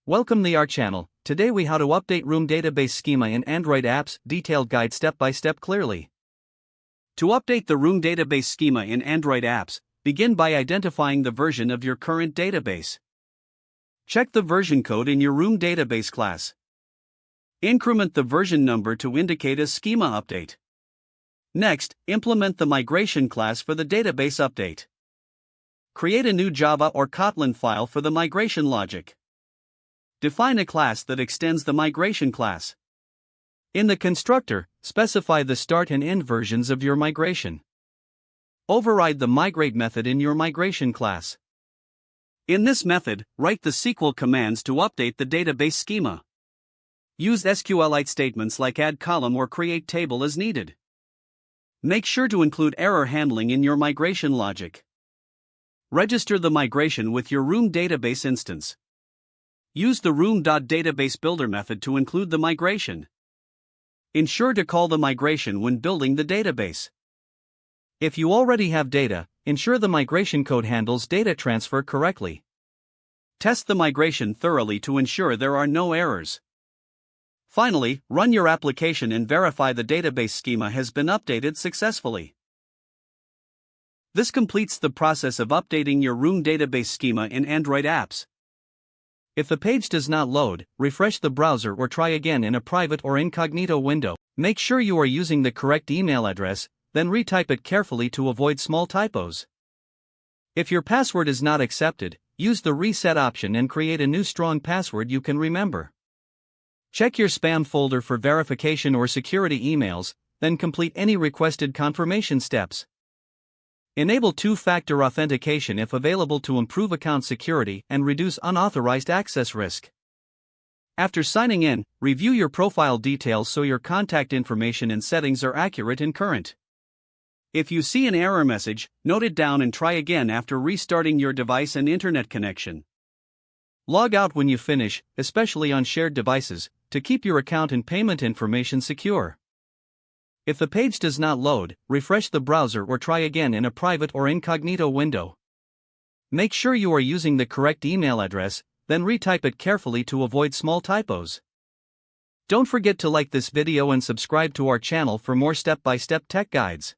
Welcome to our channel. Today we how to update room database schema in Android apps, detailed guide step by step clearly. To update the room database schema in Android apps, begin by identifying the version of your current database. Check the version code in your room database class. Increment the version number to indicate a schema update. Next, implement the migration class for the database update. Create a new Java or Kotlin file for the migration logic. Define a class that extends the migration class. In the constructor, specify the start and end versions of your migration. Override the migrate method in your migration class. In this method, write the SQL commands to update the database schema. Use SQLite statements like add column or create table as needed. Make sure to include error handling in your migration logic. Register the migration with your room database instance. Use the room.databaseBuilder method to include the migration. Ensure to call the migration when building the database. If you already have data, ensure the migration code handles data transfer correctly. Test the migration thoroughly to ensure there are no errors. Finally, run your application and verify the database schema has been updated successfully. This completes the process of updating your room database schema in Android apps. If the page does not load, refresh the browser or try again in a private or incognito window. Make sure you are using the correct email address, then retype it carefully to avoid small typos. If your password is not accepted, use the reset option and create a new strong password you can remember. Check your spam folder for verification or security emails, then complete any requested confirmation steps. Enable two-factor authentication if available to improve account security and reduce unauthorized access risk. After signing in, review your profile details so your contact information and settings are accurate and current. If you see an error message, note it down and try again after restarting your device and internet connection. Log out when you finish, especially on shared devices, to keep your account and payment information secure. If the page does not load, refresh the browser or try again in a private or incognito window. Make sure you are using the correct email address, then retype it carefully to avoid small typos. Don't forget to like this video and subscribe to our channel for more step-by-step tech guides.